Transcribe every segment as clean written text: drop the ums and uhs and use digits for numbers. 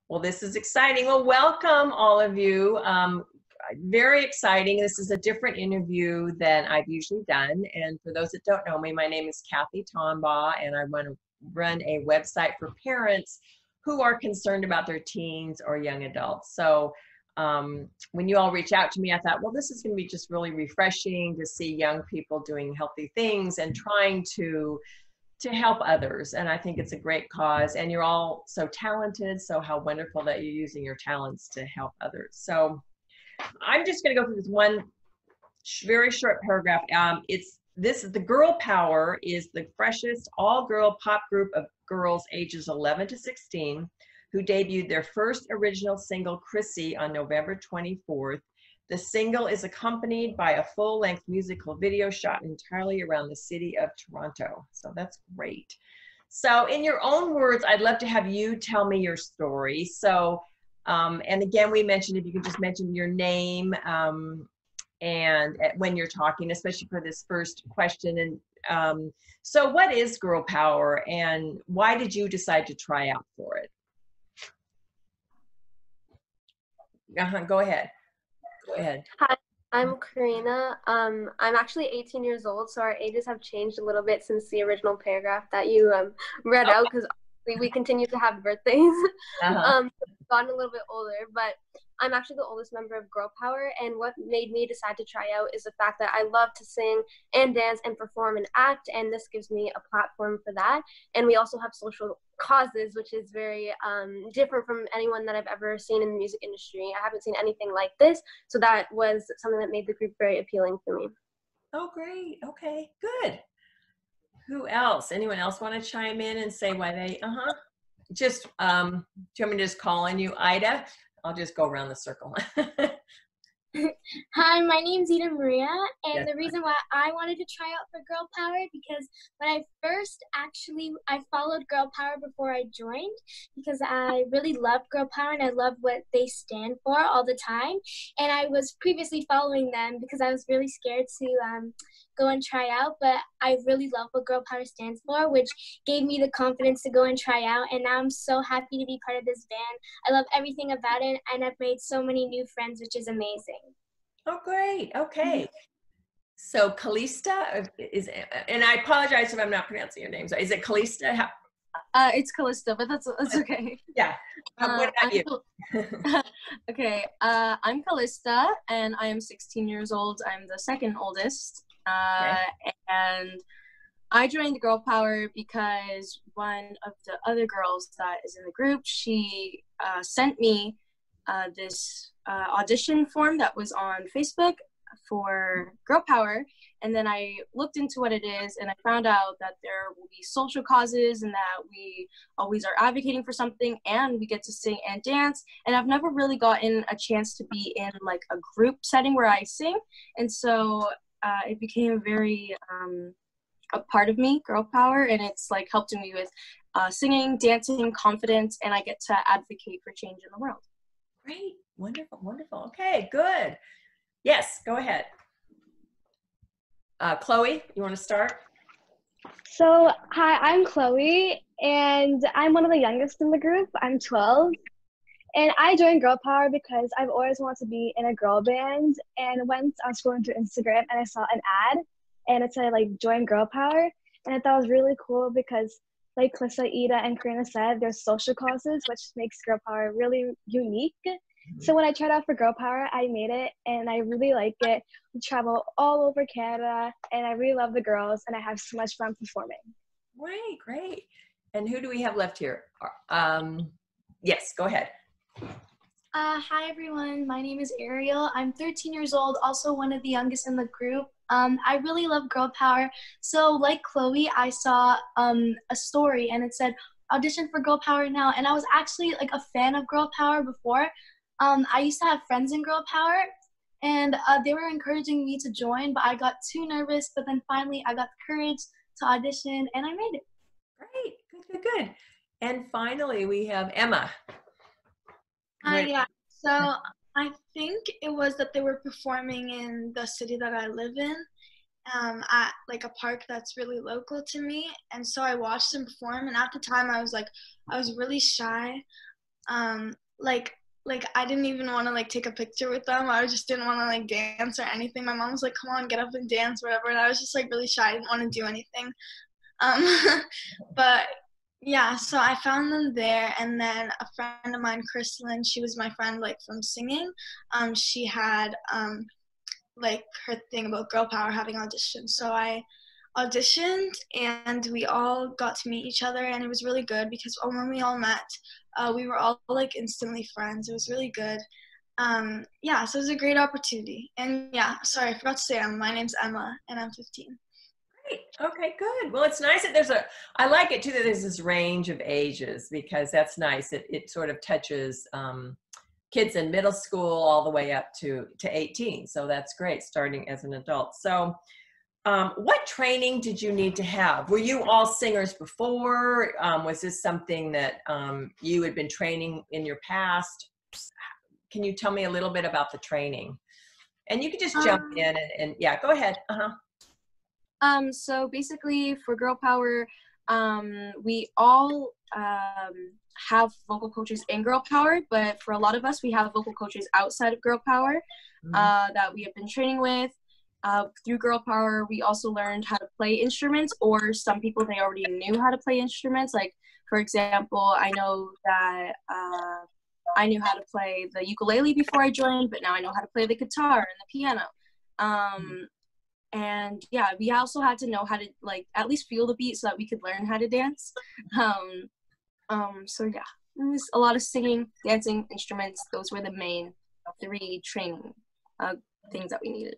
Well, this is exciting. Well, welcome all of you. Very exciting. This is a different interview than I've usually done. And for those that don't know me, my name is Cathy Taughinbaugh, and I want to run a website for parents who are concerned about their teens or young adults. So when you all reach out to me, I thought, well, this is going to be just really refreshing to see young people doing healthy things and trying to help others. And I think it's a great cause, and you're all so talented. So how wonderful that you're using your talents to help others. So I'm just going to go through this one very short paragraph. This is the Girl Pow-R is the freshest all-girl pop group of girls ages 11 to 16 who debuted their first original single, KRISI, on November 24th. The single is accompanied by a full-length musical video shot entirely around the city of Toronto. So that's great. So in your own words, I'd love to have you tell me your story. So, and again, we mentioned if you could just mention your name and when you're talking, especially for this first question. And so what is Girl Pow-R, and why did you decide to try out for it? Go ahead. Go ahead. Hi, I'm Karina. I'm actually 18 years old, so our ages have changed a little bit since the original paragraph that you read out, because we continue to have birthdays. Gotten a little bit older, but I'm actually the oldest member of Girl Pow-R, and what made me decide to try out is the fact that I love to sing and dance and perform and act, and this gives me a platform for that. And we also have social causes, which is very different from anyone that I've ever seen in the music industry. I haven't seen anything like this, so that was something that made the group very appealing for me. Oh, great. Okay, good. Who else? Anyone else want to chime in and say why they, just, do you want me to just call on you, Ida? I'll just go around the circle. Hi, my name's Ida Maria, and the reason why I wanted to try out for Girl Pow-R because when I followed Girl Pow-R before I joined, because I really love Girl Pow-R and I love what they stand for all the time. And I was previously following them because I was really scared to go and try out, but I really love what Girl Pow-R stands for, which gave me the confidence to go and try out. And now I'm so happy to be part of this band. I love everything about it, and I've made so many new friends, which is amazing. Oh, great. Okay. So Callista is, and I apologize if I'm not pronouncing your name. So is it Callista? It's Callista, but that's okay. Yeah. What about you? Okay. I'm Callista, and I am 16 years old. I'm the second oldest. And I joined Girl Pow-R because one of the other girls that is in the group, she sent me this audition form that was on Facebook for Girl Pow-R, and then I looked into what it is, and I found out that there will be social causes and that we always are advocating for something, and we get to sing and dance. And I've never really gotten a chance to be in like a group setting where I sing, and so it became very a part of me, Girl Pow-R, and it's like helped me with singing, dancing, confidence, and I get to advocate for change in the world. Great. Wonderful. Wonderful. Okay, good. Yes, go ahead. Chloe, you want to start? So, hi, I'm Chloe, and I'm one of the youngest in the group. I'm 12, and I joined Girl Pow-R because I've always wanted to be in a girl band. And once I was scrolling through Instagram, and I saw an ad, and it said like join Girl Pow-R, and I thought it was really cool because, like Calista, Ida, and Karina said, there's social causes, which makes Girl Pow-R really unique. So when I tried out for Girl Pow-R, I made it, and I really like it. We travel all over Canada, and I really love the girls, and I have so much fun performing. Great, great. And who do we have left here? Yes, go ahead. Hi, everyone. My name is Ariel. I'm 13 years old, also one of the youngest in the group. I really love Girl Pow-R. So like Chloe, I saw a story, and it said, audition for Girl Pow-R now. And I was actually like a fan of Girl Pow-R before. I used to have friends in Girl Pow-R, and they were encouraging me to join, but I got too nervous. But then finally I got the courage to audition, and I made it. Great, good, good, good. And finally we have Emma. Yeah, so I think it was that they were performing in the city that I live in, at like a park that's really local to me. And so I watched them perform, and at the time I was really shy. like I didn't even want to like take a picture with them. I just didn't want to like dance or anything. My mom was like, come on, get up and dance, whatever. And I was just like really shy. I didn't want to do anything. But yeah, so I found them there, and then a friend of mine, Kristlyn, she was my friend like from singing. She had like her thing about Girl Power having auditions. So I auditioned, and we all got to meet each other, and it was really good because when we all met, we were all like instantly friends. It was really good. Yeah, so it was a great opportunity. And yeah, sorry, I forgot to say, my name's Emma, and I'm 15. Great. Okay, good. Well, it's nice that I like it too that there's this range of ages, because that's nice. It sort of touches kids in middle school all the way up to 18. So that's great, starting as an adult. So what training did you need to have? Were you all singers before? Was this something that you had been training in your past? Can you tell me a little bit about the training? And you can just jump in and yeah, go ahead. So basically for Girl Power, we all have vocal coaches in Girl Power, but for a lot of us, we have vocal coaches outside of Girl Power that we have been training with. Through Girl Power, we also learned how to play instruments, or some people, they already knew how to play instruments. Like, for example, I know that I knew how to play the ukulele before I joined, but now I know how to play the guitar and the piano. And yeah, we also had to know how to like at least feel the beat so that we could learn how to dance. So yeah, it was a lot of singing, dancing, instruments. Those were the main 3 training things that we needed.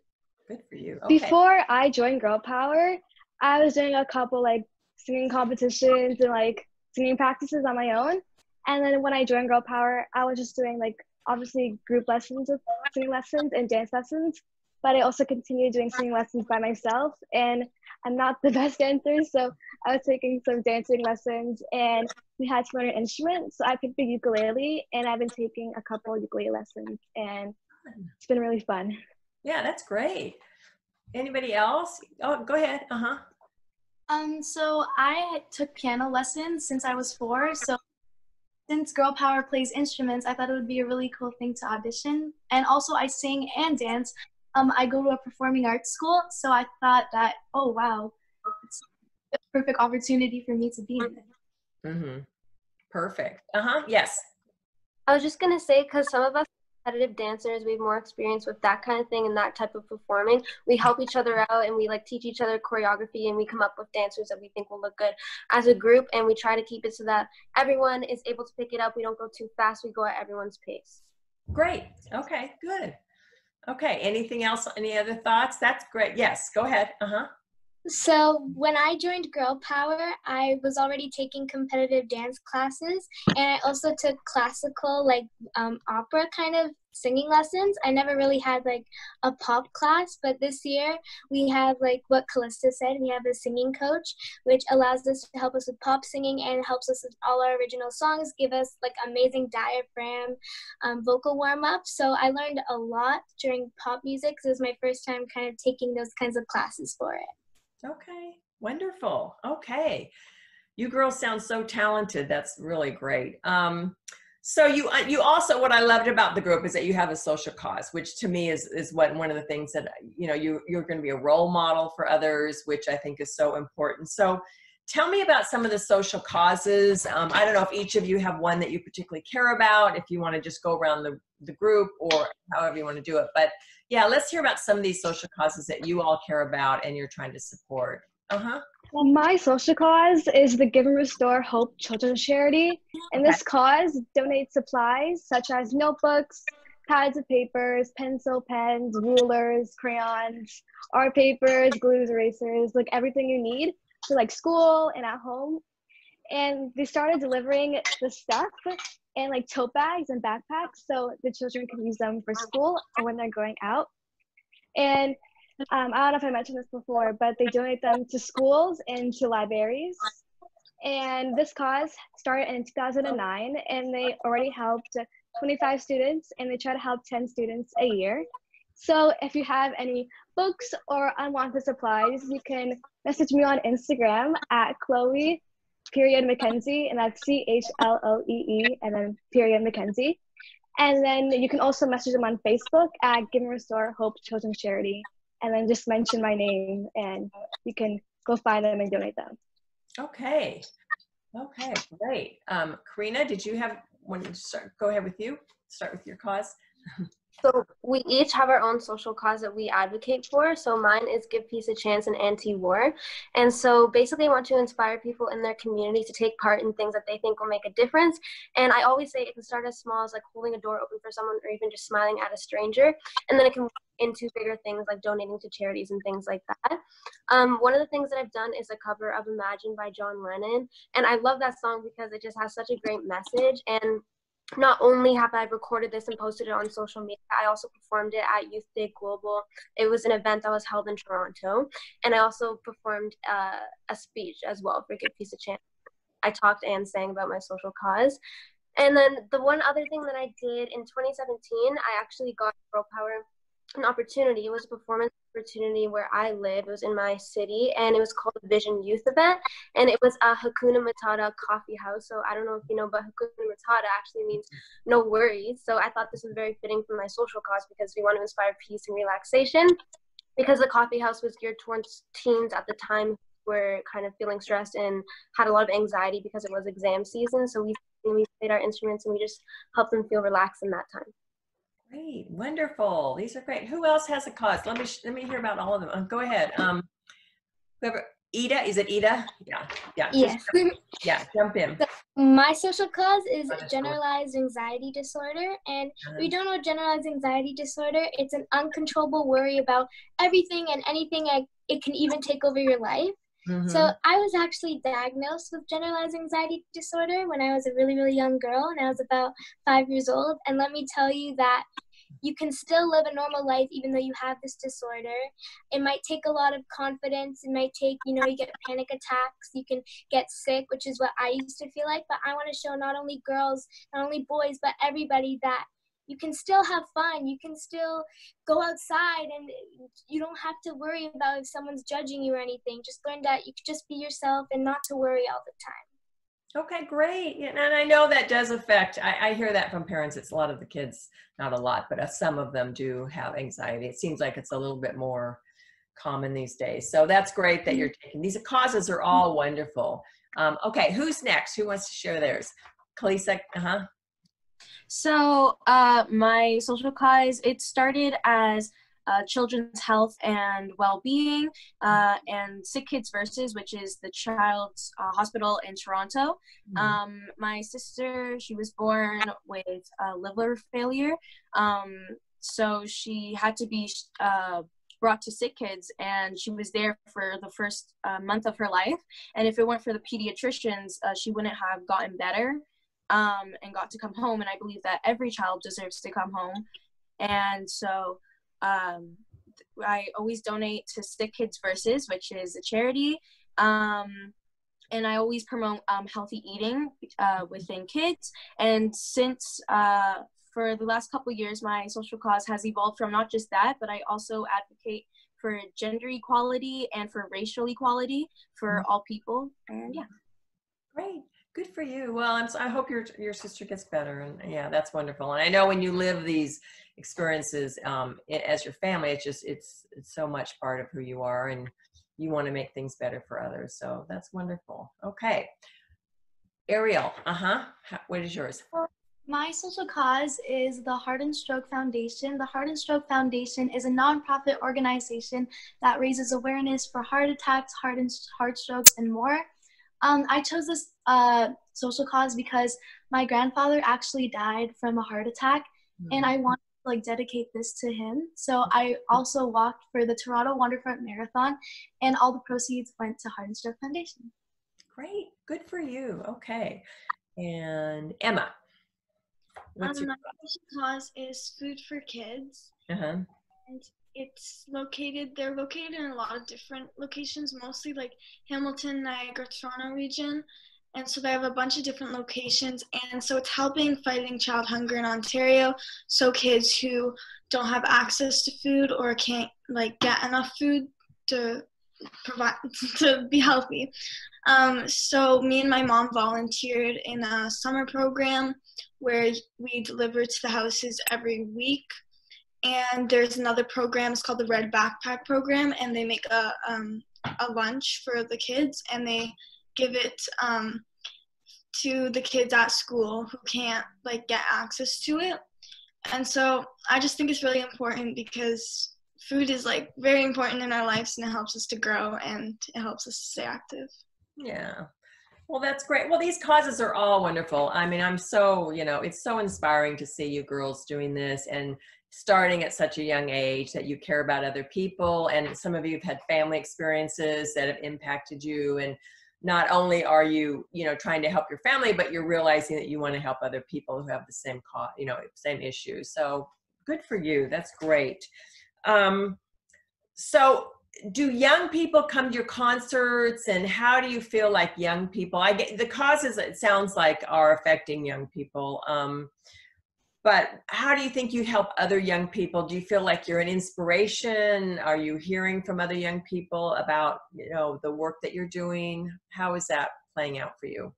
Good for you. Okay. Before I joined Girl Power, I was doing a couple like singing competitions and like singing practices on my own. And then when I joined Girl Power, I was just doing like obviously group lessons of singing lessons and dance lessons. But I also continued doing singing lessons by myself, and I'm not the best dancer, so I was taking some dancing lessons, and we had to learn an instrument, so I picked the ukulele, and I've been taking a couple ukulele lessons, and it's been really fun. Yeah, that's great. Anybody else? Oh, go ahead. So I took piano lessons since I was 4, so since Girl Power plays instruments, I thought it would be a really cool thing to audition, and also I sing and dance. I go to a performing arts school, so I thought that, oh wow, it's a perfect opportunity for me to be in it. Mm-hmm. Perfect. Yes. I was just gonna say, because some of us competitive dancers, we have more experience with that kind of thing and that type of performing. We help each other out, and we like teach each other choreography, and we come up with dancers that we think will look good as a group, and we try to keep it so that everyone is able to pick it up. We don't go too fast. We go at everyone's pace. Great. Okay, good. Okay, anything else? Any other thoughts? That's great. Yes, go ahead. So when I joined Girl Power, I was already taking competitive dance classes, and I also took classical, like opera kind of singing lessons. I never really had like a pop class, but this year we have, like what Callista said, we have a singing coach, which allows us to help us with pop singing and helps us with all our original songs, give us like amazing diaphragm, vocal warm-up. So I learned a lot during pop music, because it was my first time kind of taking those kinds of classes for it. Okay, wonderful. Okay, you girls sound so talented. That's really great. So you also, what I loved about the group is that you have a social cause, which to me is one of the things that, you know, you're going to be a role model for others, which I think is so important. So tell me about some of the social causes. I don't know if each of you have one that you particularly care about, if you want to just go around the group or however you want to do it. But yeah, let's hear about some of these social causes that you all care about and you're trying to support. Well, my social cause is the Give and Restore Hope Children's Charity, and this cause donates supplies such as notebooks, pads of papers, pencil, pens, rulers, crayons, art papers, glues, erasers, like everything you need for like school and at home. And they started delivering the stuff in like tote bags and backpacks so the children can use them for school or when they're going out. And I don't know if I mentioned this before, but they donate them to schools and to libraries. And this cause started in 2009, and they already helped 25 students, and they try to help 10 students a year. So if you have any books or unwanted supplies, you can message me on Instagram at Chloe period Mackenzie, and that's CHLOEE, and then period Mackenzie. And then you can also message them on Facebook at Give and Restore Hope Children's Charity, and then just mention my name, and you can go find them and donate them. Okay. Okay, great. Karina, did you have one? Go ahead with you. Start with your cause. So we each have our own social cause that we advocate for. So mine is Give Peace a Chance and Anti-War. And so basically I want to inspire people in their community to take part in things that they think will make a difference. And I always say it can start as small as like holding a door open for someone, or even just smiling at a stranger. And then it can move into bigger things like donating to charities and things like that. One of the things that I've done is a cover of Imagine by John Lennon. And I love that song because it just has such a great message. And not only have I recorded this and posted it on social media, I also performed it at Youth Day Global. It was an event that was held in Toronto. And I also performed a speech as well for Give Peace a Chance. I talked and sang about my social cause. And then the one other thing that I did in 2017, I actually got Girl Pow-R an opportunity. It was a performance opportunity where I live. It was in my city, and it was called the Vision Youth Event, and it was a Hakuna Matata coffee house. So I don't know if you know, but Hakuna Matata actually means no worries. So I thought this was very fitting for my social cause because we want to inspire peace and relaxation, because the coffee house was geared towards teens at the time who were kind of feeling stressed and had a lot of anxiety because it was exam season. So we played our instruments and we just helped them feel relaxed in that time. Great, wonderful. These are great. Who else has a cause? Let me hear about all of them. Go ahead. Whoever. Ida, is it Ida? Yeah. Yes. Jump in. So my social cause is generalized anxiety disorder, and if you don't know generalized anxiety disorder, it's an uncontrollable worry about everything and anything. It can even take over your life. Mm-hmm. So I was actually diagnosed with generalized anxiety disorder when I was a really, really young girl, and I was about 5 years old. And let me tell you that you can still live a normal life even though you have this disorder. It might take a lot of confidence. It might take, you get panic attacks. You can get sick, which is what I used to feel like. But I want to show not only girls, not only boys, but everybody that you can still have fun. You can still go outside, and you don't have to worry about if someone's judging you or anything. Just learn that you can just be yourself and not to worry all the time. Okay, great. And I know that does affect, I hear that from parents. It's a lot of the kids, not a lot, but some of them do have anxiety. It seems like it's a little bit more common these days. So that's great that you're taking, these causes are all wonderful. Okay, who's next? Who wants to share theirs? Kalisa, So my social cause, it started as children's health and well-being and Sick Kids Versus, which is the child's hospital in Toronto. My sister, she was born with liver failure, so she had to be brought to Sick Kids, and she was there for the first month of her life. And if it weren't for the pediatricians, she wouldn't have gotten better and got to come home. And I believe that every child deserves to come home. And so I always donate to Sick Kids Versus, which is a charity. And I always promote healthy eating within kids. And since for the last couple of years, my social cause has evolved from not just that, but I also advocate for gender equality and for racial equality for all people. And yeah. Great. Good for you. Well, I hope your sister gets better. And yeah, that's wonderful. And I know when you live these experiences as your family, it's so much part of who you are, and you want to make things better for others. So that's wonderful. Okay. Ariel, what is yours? My social cause is the Heart and Stroke Foundation. The Heart and Stroke Foundation is a nonprofit organization that raises awareness for heart attacks, heart strokes, and more. I chose this social cause because my grandfather actually died from a heart attack, and I wanted to dedicate this to him. So I also walked for the Toronto Waterfront Marathon, and all the proceeds went to Heart and Stroke Foundation. Great, good for you. Okay, and Emma, what's your social cause is Food for Kids, and they're located in a lot of different locations, mostly like Hamilton, Niagara, Toronto region. And so they have a bunch of different locations. And so it's fighting child hunger in Ontario. So kids who don't have access to food or can't get enough food to to be healthy. So me and my mom volunteered in a summer program where we deliver to the houses every week. And there's another program, it's called the Red Backpack Program, and they make a lunch for the kids, and they give it to the kids at school who can't like get access to it. And so I just think it's really important because food is like very important in our lives, and it helps us to grow and it helps us to stay active. Yeah. Well, that's great. Well, these causes are all wonderful. I mean, I'm so, it's so inspiring to see you girls doing this and starting at such a young age, that you care about other people. And some of you have had family experiences that have impacted you. And not only are you, trying to help your family, but you're realizing that you want to help other people who have the same same issues. So good for you. That's great. So do young people come to your concerts, and how do you feel like young people, I get the causes, it sounds like, are affecting young people. But how do you think you help other young people? Do you feel like you're an inspiration? Are you hearing from other young people about, the work that you're doing? How is that playing out for you?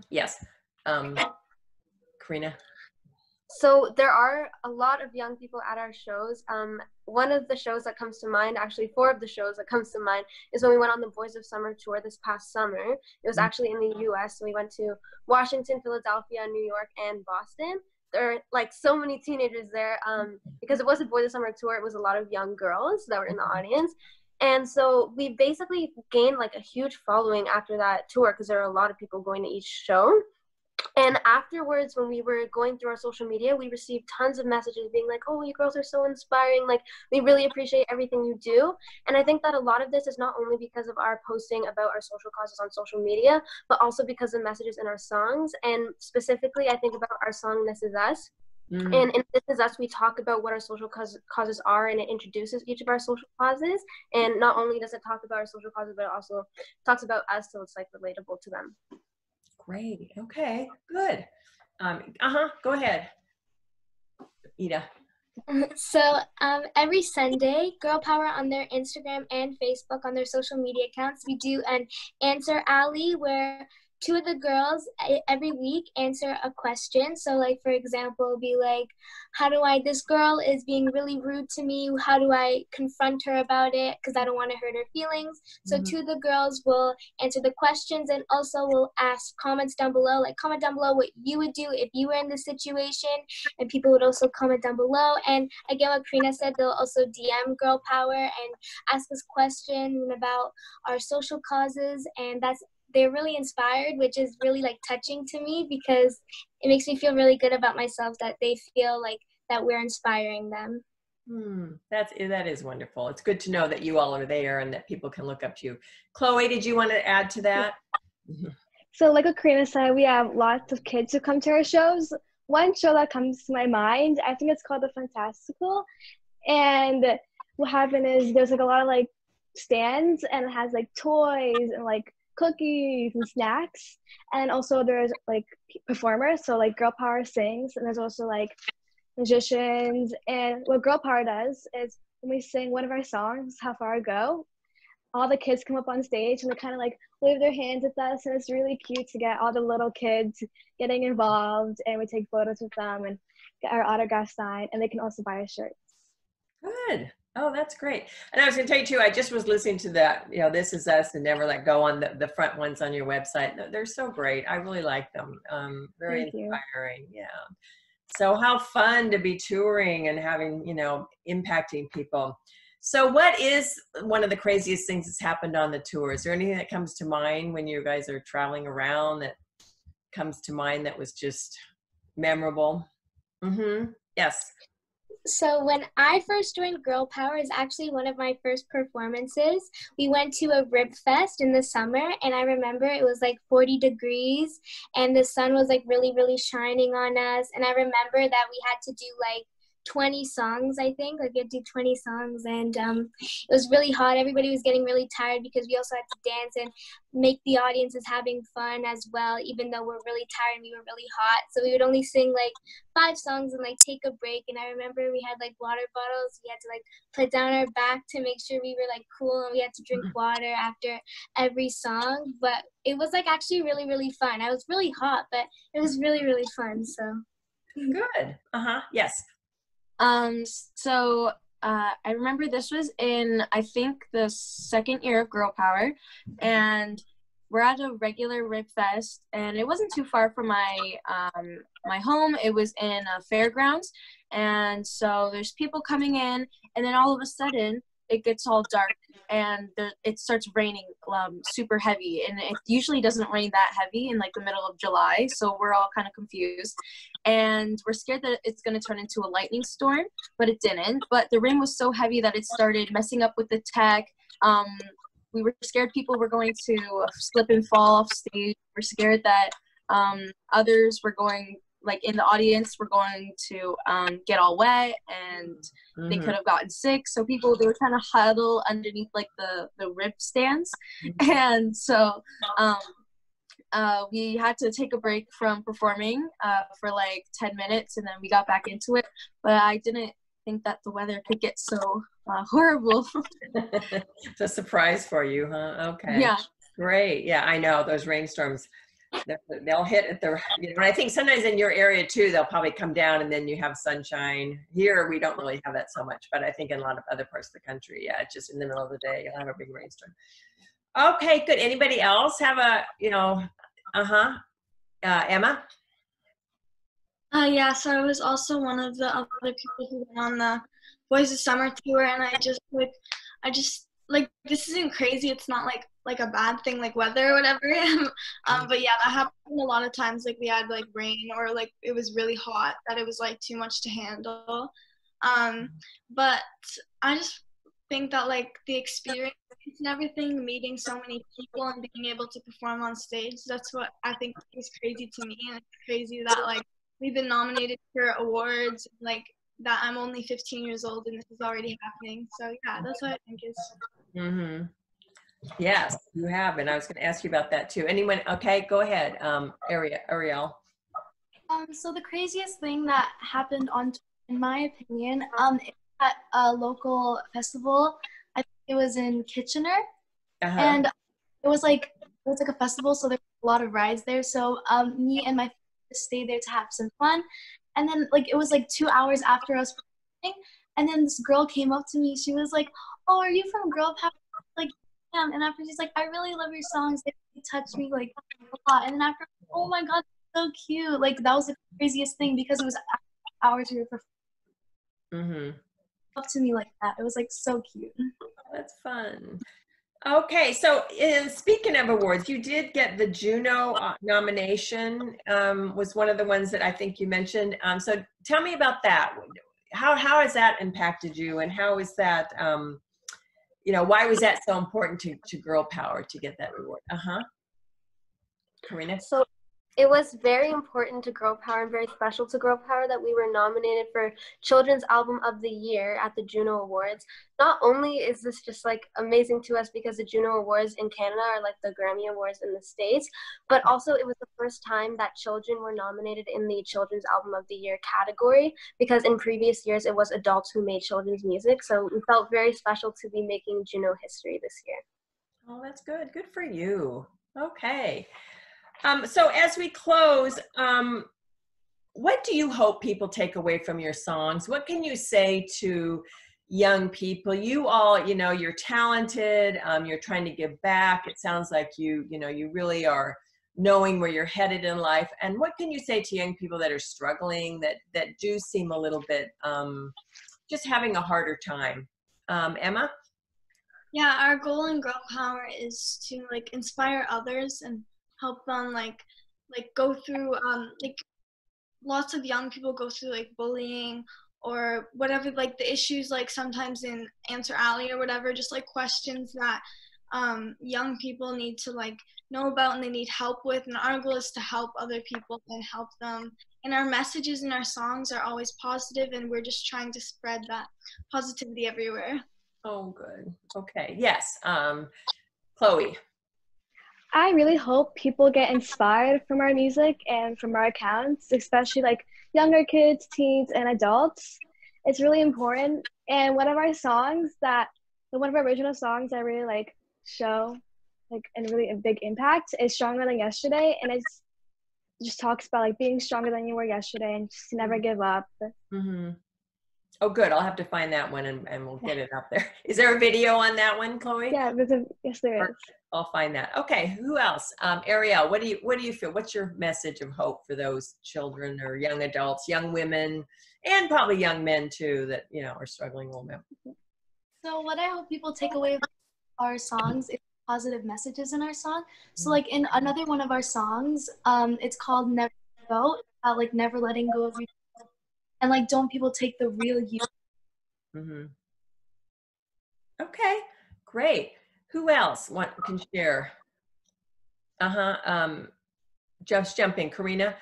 Yes. Karina? So there are a lot of young people at our shows. One of the shows that comes to mind, actually 4 of the shows that comes to mind, is when we went on the Boys of Summer tour this past summer. It was actually in the US. So we went to Washington, Philadelphia, New York, and Boston. There are like so many teenagers there. Because it was a Boys of Summer tour, it was a lot of young girls that were in the audience. And so we basically gained like a huge following after that tour, because there are a lot of people going to each show. And afterwards, when we were going through our social media, we received tons of messages being like, oh, you girls are so inspiring. Like, we really appreciate everything you do. And I think that a lot of this is not only because of our posting about our social causes on social media, but also because of messages in our songs. And specifically, I think about our song, This Is Us. And in This Is Us, we talk about what our social causes are, and it introduces each of our social causes. And not only does it talk about our social causes, but it also talks about us, so it's like relatable to them. Great. Okay, good. Go ahead, Ida. So every Sunday, Girl Pow-R on their Instagram and Facebook, on their social media accounts, we do an answer alley where 2 of the girls every week answer a question. So like, for example, be like, this girl is being really rude to me. How do I confront her about it? Because I don't want to hurt her feelings. So 2 of the girls will answer the questions, and also will ask comments down below, like comment down below what you would do if you were in this situation. And people would also comment down below. And again, what Karina said, they'll also DM Girl Pow-R and ask us questions about our social causes. And they're really inspired, which is really like touching to me, because it makes me feel really good about myself that they feel like that we're inspiring them. That is wonderful. It's good to know that you all are there and that people can look up to you. Chloe, did you want to add to that? So like what Karina said, we have lots of kids who come to our shows. One show that comes to my mind, I think it's called The Fantastical. And what happened is there's like a lot of like stands, and it has like toys and like cookies and snacks, and also there's like performers, so like Girl Pow-R sings, and there's also like musicians. And what Girl Pow-R does is when we sing one of our songs, How Far I Go, all the kids come up on stage and they kind of like wave their hands at us, and it's really cute to get all the little kids getting involved, and we take photos with them and get our autograph signed, and they can also buy us shirts. Good. Oh, that's great. And I was going to tell you too, I just was listening to that, This Is Us and Never Let Go on the front ones on your website. They're so great. I really like them. Very inspiring. Yeah. So how fun to be touring and having, impacting people. So what is one of the craziest things that's happened on the tour? Is there anything that comes to mind when you guys are traveling around that comes to mind that was just memorable? Yes. So when I first joined Girl Pow-R, is actually one of my first performances. We went to a rib fest in the summer, and I remember it was like 40 degrees, and the sun was like really, really shining on us. And I remember that we had to do like 20 songs, I think. Like we had to do 20 songs, and it was really hot. Everybody was getting really tired because we also had to dance and make the audiences having fun as well, even though we're really tired and we were really hot. So we would only sing like 5 songs and like take a break. And I remember we had like water bottles. We had to like put down our back to make sure we were like cool, and we had to drink water after every song. But it was like actually really, really fun. I was really hot, but it was really, really fun. So good. Yes. So I remember this was in, I think, the 2nd year of Girl Power, and we're at a regular Rib Fest, and it wasn't too far from my my home. It was in fairgrounds, and so there's people coming in, and then all of a sudden it gets all dark, and it starts raining super heavy, and it usually doesn't rain that heavy in like the middle of July, so we're all kind of confused, and we're scared that it's going to turn into a lightning storm, but it didn't. But the rain was so heavy that it started messing up with the tech. We were scared people were going to slip and fall off stage. We're scared that others were going, like in the audience, were going to get all wet, and they could have gotten sick. So people, they were trying to huddle underneath like the rib stands. And so we had to take a break from performing for like 10 minutes, and then we got back into it. But I didn't think that the weather could get so horrible. It's a surprise for you, huh? Okay. Yeah. Great. Yeah, I know those rainstorms. They'll hit at the, and I think sometimes in your area too, they'll probably come down and then you have sunshine. Here, we don't really have that so much, but I think in a lot of other parts of the country, yeah, it's just in the middle of the day, you'll have a big rainstorm. Okay, good. Anybody else have a, Emma? Yeah, so I was also one of the other people who went on the Boys of Summer tour, and I just this isn't crazy. It's not like a bad thing, like weather or whatever. But yeah, that happened a lot of times. Like we had like rain, or like it was really hot that it was like too much to handle. But I just think that like the experience and everything, meeting so many people and being able to perform on stage, that's what I think is crazy to me. And it's crazy that like we've been nominated for awards, like that I'm only 15 years old and this is already happening. So yeah, that's what I think is. Yes, you have, and I was going to ask you about that too. Anyone? Okay, go ahead, Ariel. So the craziest thing that happened on tour, in my opinion, at a local festival, I think it was in Kitchener, and it was like a festival, so there were a lot of rides there. So me and my friends stayed there to have some fun, and then like it was like 2 hours after us performing, and then this girl came up to me. She was like, "Oh, are you from Girl Pow-R?" Like, yeah. And after she's like, "I really love your songs. They really touch me like a lot." And then after, oh my God, so cute. Like that was the craziest thing because it was hours we were performing. Up to me like that. It was like so cute. That's fun. Okay, so speaking of awards, you did get the Juno nomination, was one of the ones that I think you mentioned. So tell me about that. How has that impacted you, and how is that, why was that so important to Girl Power to get that reward? Karina? So it was very important to Girl Power and very special to Girl Power that we were nominated for Children's Album of the Year at the Juno Awards. Not only is this just like amazing to us because the Juno Awards in Canada are like the Grammy Awards in the States, but also it was the first time that children were nominated in the Children's Album of the Year category, because in previous years it was adults who made children's music. So we felt very special to be making Juno history this year. Oh, that's good. Good for you. Okay. So as we close, what do you hope people take away from your songs? What can you say to young people? You all, you're talented. You're trying to give back. It sounds like you really are knowing where you're headed in life. And what can you say to young people that are struggling, that do seem a little bit just having a harder time? Emma? Yeah, our goal in Girl Power is to like inspire others and help them like go through like lots of young people go through like bullying or whatever, like the issues like sometimes in Answer Alley or whatever, just like questions that young people need to like know about and they need help with, and our goal is to help other people and help them. And our messages and our songs are always positive, and we're just trying to spread that positivity everywhere. Oh, good. Okay. Yes. Chloe. I really hope people get inspired from our music and from our accounts, especially like younger kids, teens, and adults. It's really important. And one of our original songs that really like show like and really a big impact is Stronger Than Yesterday. And it just talks about like being stronger than you were yesterday and just never give up. Mm-hmm. Oh, good. I'll have to find that one and we'll get it up there. Is there a video on that one, Chloe? Yeah, yes, there is. I'll find that. Okay, who else? Ariel, what do you feel? What's your message of hope for those children or young adults, young women, and probably young men too that are struggling a little bit? So what I hope people take away from our songs is positive messages in our song. So like in another one of our songs, it's called Never Go, like never letting go of your, and like don't people take the real you. Mm-hmm. Okay, great. Who else can share? Just jump in, Karina.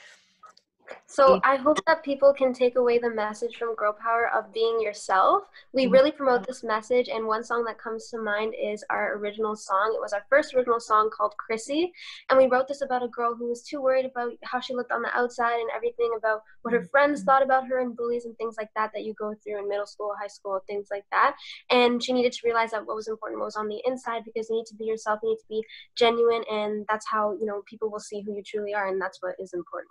So I hope that people can take away the message from Girl Power of being yourself. We really promote this message, and one song that comes to mind is our original song. It was our first original song called KRISI, and we wrote this about a girl who was too worried about how she looked on the outside and everything about what her friends thought about her and bullies and things like that you go through in middle school, high school, things like that. And she needed to realize that what was important was on the inside, because you need to be yourself, you need to be genuine, and that's how people will see who you truly are, and that's what is important.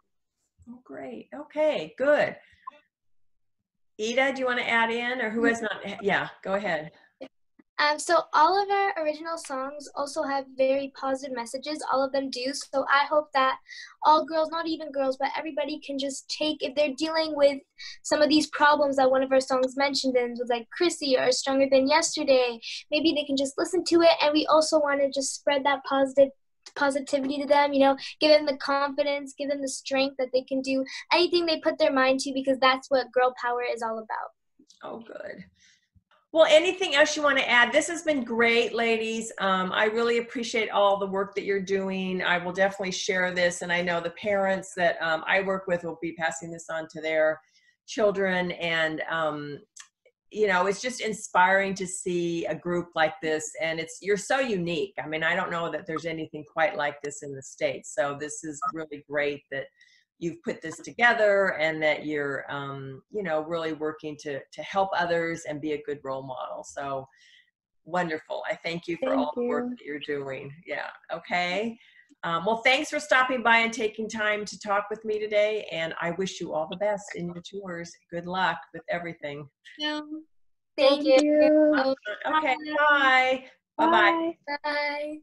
Oh, great. Okay, good. Ida, do you want to add in, or who has not? Yeah, go ahead. So all of our original songs also have very positive messages. All of them do. So I hope that all girls, not even girls, but everybody can just take, if they're dealing with some of these problems that one of our songs mentioned in, with like KRISI or Stronger Than Yesterday, maybe they can just listen to it. And we also want to just spread that positivity to them, give them the confidence, give them the strength that they can do anything they put their mind to, because that's what Girl Power is all about. Oh, good. Well, anything else you want to add? This has been great, ladies. I really appreciate all the work that you're doing. I will definitely share this, and I know the parents that I work with will be passing this on to their children, and it's just inspiring to see a group like this, and you're so unique. I mean, I don't know that there's anything quite like this in the States, so this is really great that you've put this together and that you're really working to help others and be a good role model. So wonderful. I thank you for all the work that you're doing. Yeah. Okay. Well, thanks for stopping by and taking time to talk with me today, and I wish you all the best in your tours. Good luck with everything. Yeah. Thank you. Okay. Bye. Bye-bye. Bye.